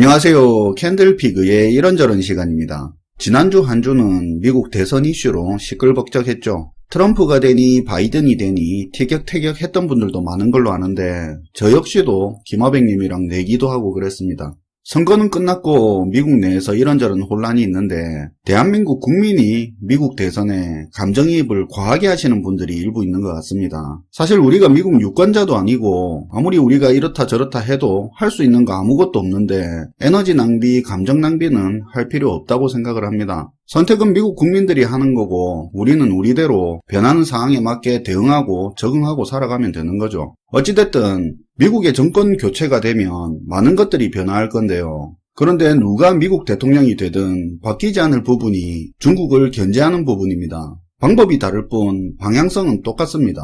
안녕하세요. 캔들피그의 이런저런 시간입니다. 지난주 한 주는 미국 대선 이슈로 시끌벅적했죠. 트럼프가 되니 바이든이 되니 티격태격 했던 분들도 많은 걸로 아는데 저 역시도 김하백님이랑 내기도 하고 그랬습니다. 선거는 끝났고 미국 내에서 이런저런 혼란이 있는데 대한민국 국민이 미국 대선에 감정이입을 과하게 하시는 분들이 일부 있는 것 같습니다. 사실 우리가 미국 유권자도 아니고 아무리 우리가 이렇다 저렇다 해도 할 수 있는 거 아무것도 없는데 에너지 낭비, 감정 낭비는 할 필요 없다고 생각을 합니다. 선택은 미국 국민들이 하는 거고 우리는 우리대로 변하는 상황에 맞게 대응하고 적응하고 살아가면 되는 거죠. 어찌됐든 미국의 정권 교체가 되면 많은 것들이 변화할 건데요. 그런데 누가 미국 대통령이 되든 바뀌지 않을 부분이 중국을 견제하는 부분입니다. 방법이 다를 뿐 방향성은 똑같습니다.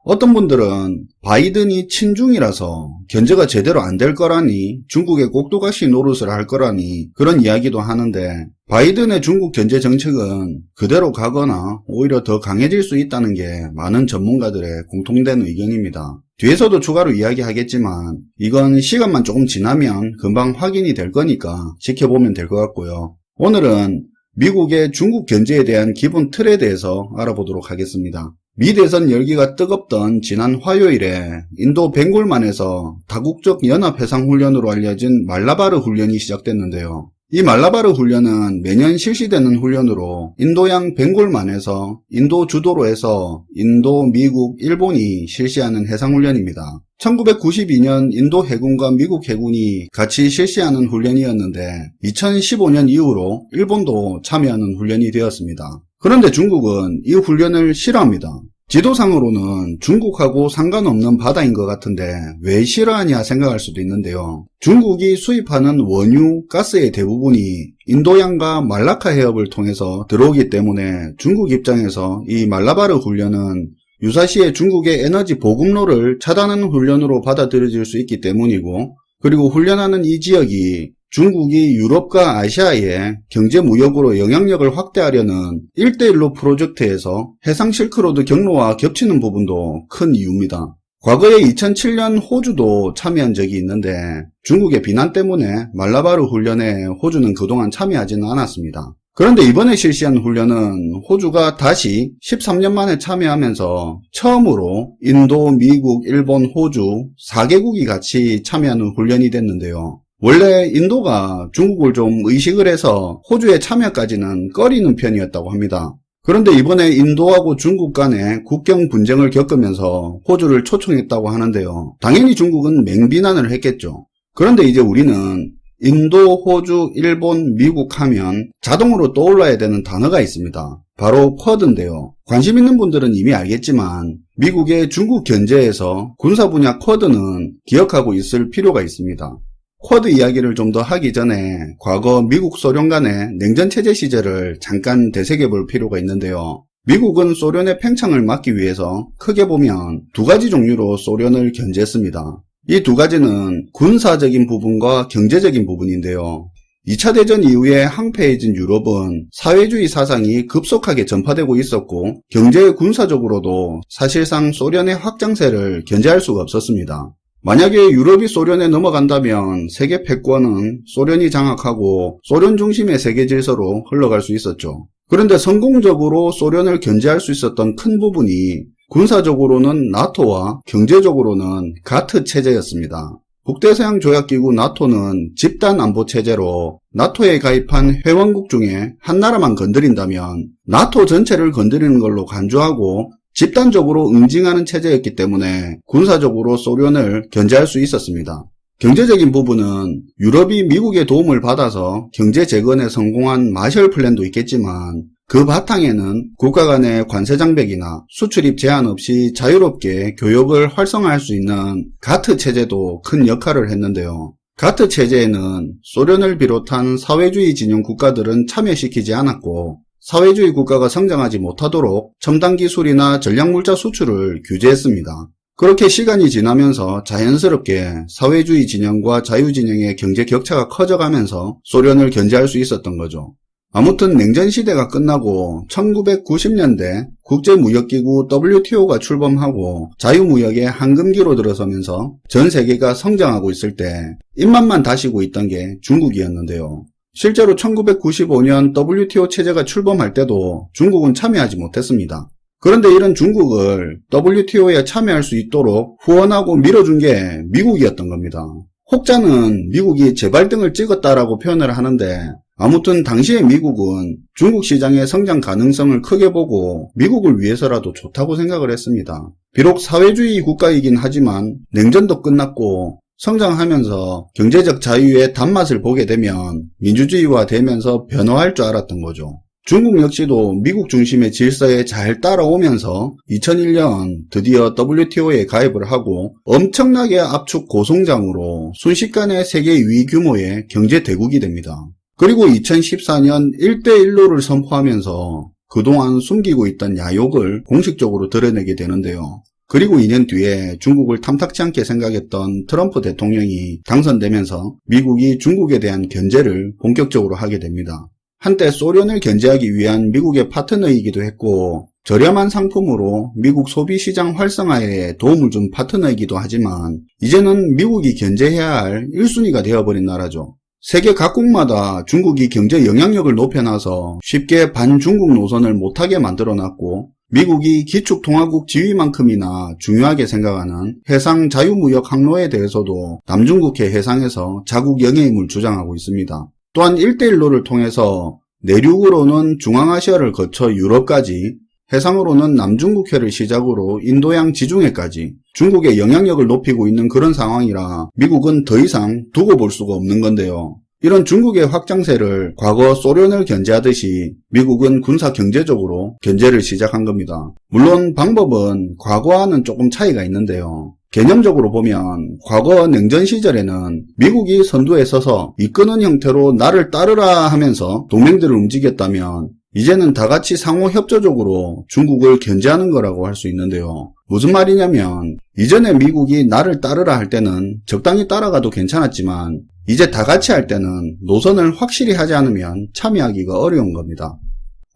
어떤 분들은 바이든이 친중이라서 견제가 제대로 안 될 거라니 중국의 꼭두각시 노릇을 할 거라니 그런 이야기도 하는데 바이든의 중국 견제 정책은 그대로 가거나 오히려 더 강해질 수 있다는 게 많은 전문가들의 공통된 의견입니다. 뒤에서도 추가로 이야기하겠지만 이건 시간만 조금 지나면 금방 확인이 될 거니까 지켜보면 될 것 같고요. 오늘은 미국의 중국 견제에 대한 기본 틀에 대해서 알아보도록 하겠습니다. 미 대선 열기가 뜨겁던 지난 화요일에 인도 벵골만에서 다국적 연합해상훈련으로 알려진 말라바르 훈련이 시작됐는데요. 이 말라바르 훈련은 매년 실시되는 훈련으로 인도양 벵골만에서 인도 주도로에서 인도, 미국, 일본이 실시하는 해상훈련입니다. 1992년 인도 해군과 미국 해군이 같이 실시하는 훈련이었는데 2015년 이후로 일본도 참여하는 훈련이 되었습니다. 그런데 중국은 이 훈련을 싫어합니다. 지도상으로는 중국하고 상관없는 바다인 것 같은데 왜 싫어하냐 생각할 수도 있는데요. 중국이 수입하는 원유, 가스의 대부분이 인도양과 말라카 해협을 통해서 들어오기 때문에 중국 입장에서 이 말라바르 훈련은 유사시에 중국의 에너지 보급로를 차단하는 훈련으로 받아들여질 수 있기 때문이고, 그리고 훈련하는 이 지역이 중국이 유럽과 아시아에 경제 무역으로 영향력을 확대하려는 1대1로 프로젝트에서 해상 실크로드 경로와 겹치는 부분도 큰 이유입니다. 과거에 2007년 호주도 참여한 적이 있는데 중국의 비난 때문에 말라바르 훈련에 호주는 그동안 참여하지는 않았습니다. 그런데 이번에 실시한 훈련은 호주가 다시 13년 만에 참여하면서 처음으로 인도, 미국, 일본, 호주 4개국이 같이 참여하는 훈련이 됐는데요. 원래 인도가 중국을 좀 의식을 해서 호주의 참여까지는 꺼리는 편이었다고 합니다. 그런데 이번에 인도하고 중국 간에 국경 분쟁을 겪으면서 호주를 초청했다고 하는데요. 당연히 중국은 맹비난을 했겠죠. 그런데 이제 우리는 인도, 호주, 일본, 미국 하면 자동으로 떠올라야 되는 단어가 있습니다. 바로 쿼드인데요. 관심 있는 분들은 이미 알겠지만 미국의 중국 견제에서 군사 분야 쿼드는 기억하고 있을 필요가 있습니다. 쿼드 이야기를 좀 더 하기 전에 과거 미국 소련 간의 냉전체제 시절을 잠깐 되새겨 볼 필요가 있는데요. 미국은 소련의 팽창을 막기 위해서 크게 보면 두 가지 종류로 소련을 견제했습니다. 이 두 가지는 군사적인 부분과 경제적인 부분인데요. 2차 대전 이후에 항폐해진 유럽은 사회주의 사상이 급속하게 전파되고 있었고 경제 군사적으로도 사실상 소련의 확장세를 견제할 수가 없었습니다. 만약에 유럽이 소련에 넘어간다면 세계 패권은 소련이 장악하고 소련 중심의 세계 질서로 흘러갈 수 있었죠. 그런데 성공적으로 소련을 견제할 수 있었던 큰 부분이 군사적으로는 나토와 경제적으로는 가트 체제였습니다. 북대서양조약기구 나토는 집단안보체제로 나토에 가입한 회원국 중에 한 나라만 건드린다면 나토 전체를 건드리는 걸로 간주하고 집단적으로 응징하는 체제였기 때문에 군사적으로 소련을 견제할 수 있었습니다. 경제적인 부분은 유럽이 미국의 도움을 받아서 경제 재건에 성공한 마셜 플랜도 있겠지만 그 바탕에는 국가 간의 관세 장벽이나 수출입 제한 없이 자유롭게 교역을 활성화할 수 있는 가트 체제도 큰 역할을 했는데요. 가트 체제에는 소련을 비롯한 사회주의 진영 국가들은 참여시키지 않았고 사회주의 국가가 성장하지 못하도록 첨단 기술이나 전략물자 수출을 규제했습니다. 그렇게 시간이 지나면서 자연스럽게 사회주의 진영과 자유진영의 경제 격차가 커져가면서 소련을 견제할 수 있었던 거죠. 아무튼 냉전시대가 끝나고 1990년대 국제무역기구 WTO가 출범하고 자유무역의 황금기로 들어서면서 전 세계가 성장하고 있을 때 입맛만 다시고 있던 게 중국이었는데요. 실제로 1995년 WTO 체제가 출범할 때도 중국은 참여하지 못했습니다. 그런데 이런 중국을 WTO에 참여할 수 있도록 후원하고 밀어준 게 미국이었던 겁니다. 혹자는 미국이 제발등을 찍었다라고 표현을 하는데 아무튼 당시에 미국은 중국 시장의 성장 가능성을 크게 보고 미국을 위해서라도 좋다고 생각을 했습니다. 비록 사회주의 국가이긴 하지만 냉전도 끝났고 성장하면서 경제적 자유의 단맛을 보게 되면 민주주의화 되면서 변화할 줄 알았던 거죠. 중국 역시도 미국 중심의 질서에 잘 따라오면서 2001년 드디어 WTO에 가입을 하고 엄청나게 압축 고성장으로 순식간에 세계 2위 규모의 경제 대국이 됩니다. 그리고 2014년 1대1로를 선포하면서 그동안 숨기고 있던 야욕을 공식적으로 드러내게 되는데요. 그리고 2년 뒤에 중국을 탐탁치 않게 생각했던 트럼프 대통령이 당선되면서 미국이 중국에 대한 견제를 본격적으로 하게 됩니다. 한때 소련을 견제하기 위한 미국의 파트너이기도 했고 저렴한 상품으로 미국 소비시장 활성화에 도움을 준 파트너이기도 하지만 이제는 미국이 견제해야 할 1순위가 되어버린 나라죠. 세계 각국마다 중국이 경제 영향력을 높여놔서 쉽게 반중국 노선을 못하게 만들어놨고 미국이 기축통화국 지위만큼이나 중요하게 생각하는 해상 자유무역 항로에 대해서도 남중국해 해상에서 자국 영해임을 주장하고 있습니다. 또한 1대1로를 통해서 내륙으로는 중앙아시아를 거쳐 유럽까지 해상으로는 남중국해를 시작으로 인도양 지중해까지 중국의 영향력을 높이고 있는 그런 상황이라 미국은 더 이상 두고 볼 수가 없는 건데요. 이런 중국의 확장세를 과거 소련을 견제하듯이 미국은 군사 경제적으로 견제를 시작한 겁니다. 물론 방법은 과거와는 조금 차이가 있는데요. 개념적으로 보면 과거 냉전 시절에는 미국이 선두에 서서 이끄는 형태로 나를 따르라 하면서 동맹들을 움직였다면 이제는 다같이 상호 협조적으로 중국을 견제하는 거라고 할 수 있는데요. 무슨 말이냐면 이전에 미국이 나를 따르라 할 때는 적당히 따라가도 괜찮았지만 이제 다같이 할 때는 노선을 확실히 하지 않으면 참여하기가 어려운 겁니다.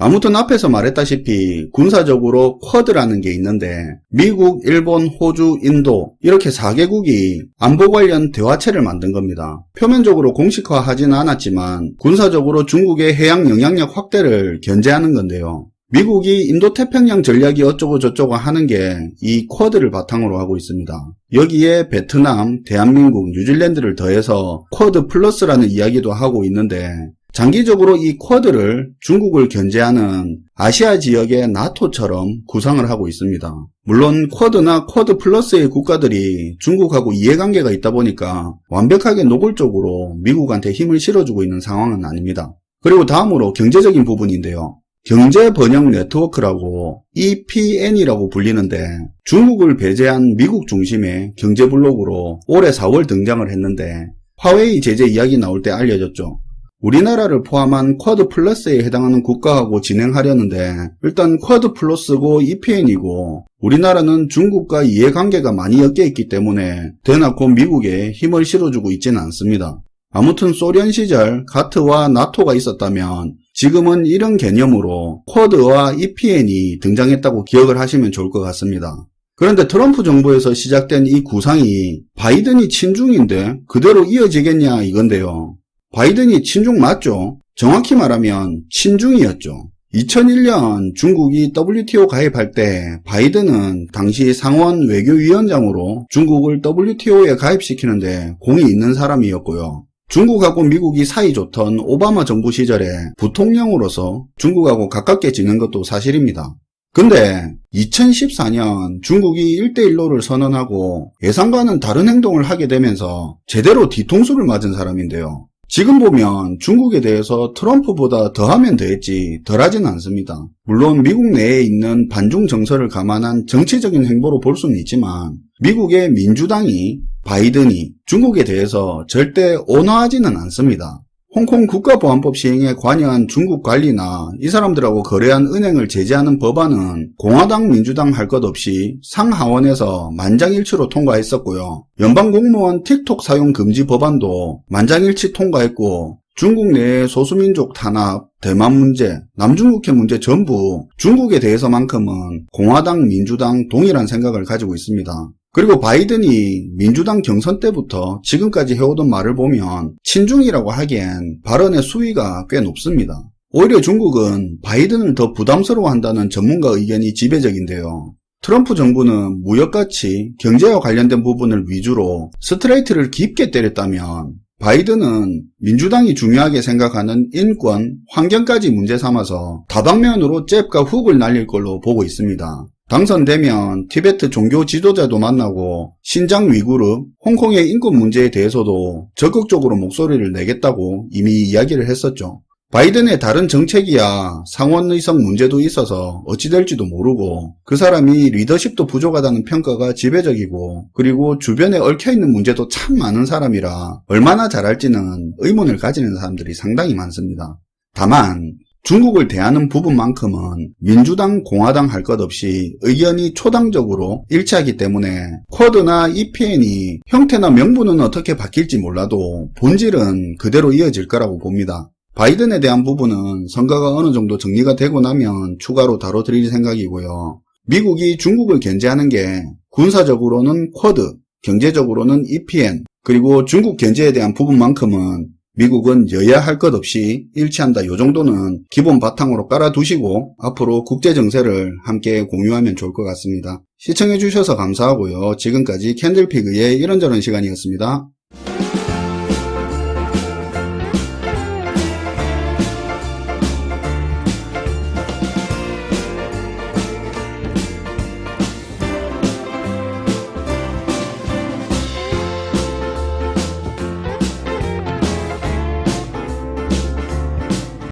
아무튼 앞에서 말했다시피 군사적으로 쿼드라는 게 있는데 미국, 일본, 호주, 인도 이렇게 4개국이 안보 관련 대화체를 만든 겁니다. 표면적으로 공식화하지는 않았지만 군사적으로 중국의 해양 영향력 확대를 견제하는 건데요. 미국이 인도태평양 전략이 어쩌고 저쩌고 하는 게 이 쿼드를 바탕으로 하고 있습니다. 여기에 베트남, 대한민국, 뉴질랜드를 더해서 쿼드 플러스라는 이야기도 하고 있는데 장기적으로 이 쿼드를 중국을 견제하는 아시아 지역의 나토처럼 구상을 하고 있습니다. 물론 쿼드나 쿼드 플러스의 국가들이 중국하고 이해관계가 있다 보니까 완벽하게 노골적으로 미국한테 힘을 실어주고 있는 상황은 아닙니다. 그리고 다음으로 경제적인 부분인데요. 경제번영 네트워크라고 EPN이라고 불리는데 중국을 배제한 미국 중심의 경제블록으로 올해 4월 등장을 했는데 화웨이 제재 이야기 나올 때 알려졌죠. 우리나라를 포함한 쿼드 플러스에 해당하는 국가하고 진행하려는데 일단 쿼드 플러스고 EPN이고 우리나라는 중국과 이해관계가 많이 엮여 있기 때문에 대놓고 미국에 힘을 실어주고 있지는 않습니다. 아무튼 소련 시절 가트와 나토가 있었다면 지금은 이런 개념으로 쿼드와 EPN이 등장했다고 기억을 하시면 좋을 것 같습니다. 그런데 트럼프 정부에서 시작된 이 구상이 바이든이 친중인데 그대로 이어지겠냐 이건데요. 바이든이 친중 맞죠? 정확히 말하면 친중이었죠. 2001년 중국이 WTO 가입할 때 바이든은 당시 상원 외교위원장으로 중국을 WTO에 가입시키는데 공이 있는 사람이었고요. 중국하고 미국이 사이좋던 오바마 정부 시절에 부통령으로서 중국하고 가깝게 지낸 것도 사실입니다. 근데 2014년 중국이 1대1로를 선언하고 예상과는 다른 행동을 하게 되면서 제대로 뒤통수를 맞은 사람인데요. 지금 보면 중국에 대해서 트럼프보다 더하면 더했지 덜하진 않습니다. 물론 미국 내에 있는 반중 정서를 감안한 정치적인 행보로 볼 수는 있지만 미국의 민주당이 바이든이 중국에 대해서 절대 온화하지는 않습니다. 홍콩 국가보안법 시행에 관여한 중국 관리나 이 사람들하고 거래한 은행을 제재하는 법안은 공화당 민주당 할 것 없이 상하원에서 만장일치로 통과했었고요. 연방공무원 틱톡 사용 금지 법안도 만장일치 통과했고 중국 내 소수민족 탄압, 대만 문제, 남중국해 문제 전부 중국에 대해서만큼은 공화당, 민주당 동일한 생각을 가지고 있습니다. 그리고 바이든이 민주당 경선 때부터 지금까지 해오던 말을 보면 친중이라고 하기엔 발언의 수위가 꽤 높습니다. 오히려 중국은 바이든을 더 부담스러워한다는 전문가 의견이 지배적인데요. 트럼프 정부는 무역가치, 경제와 관련된 부분을 위주로 스트레이트를 깊게 때렸다면 바이든은 민주당이 중요하게 생각하는 인권, 환경까지 문제 삼아서 다방면으로 잽과 훅을 날릴 걸로 보고 있습니다. 당선되면 티베트 종교 지도자도 만나고 신장 위구르, 홍콩의 인권 문제에 대해서도 적극적으로 목소리를 내겠다고 이미 이야기를 했었죠. 바이든의 다른 정책이야 상원의석 문제도 있어서 어찌 될지도 모르고 그 사람이 리더십도 부족하다는 평가가 지배적이고 그리고 주변에 얽혀있는 문제도 참 많은 사람이라 얼마나 잘할지는 의문을 가지는 사람들이 상당히 많습니다. 다만 중국을 대하는 부분만큼은 민주당, 공화당 할 것 없이 의견이 초당적으로 일치하기 때문에 쿼드나 EPN이 형태나 명분은 어떻게 바뀔지 몰라도 본질은 그대로 이어질 거라고 봅니다. 바이든에 대한 부분은 선거가 어느 정도 정리가 되고 나면 추가로 다뤄드릴 생각이고요. 미국이 중국을 견제하는 게 군사적으로는 쿼드, 경제적으로는 EPN, 그리고 중국 견제에 대한 부분만큼은 미국은 여야 할 것 없이 일치한다. 요 정도는 기본 바탕으로 깔아두시고 앞으로 국제정세를 함께 공유하면 좋을 것 같습니다. 시청해주셔서 감사하고요. 지금까지 캔들피그의 이런저런 시간이었습니다.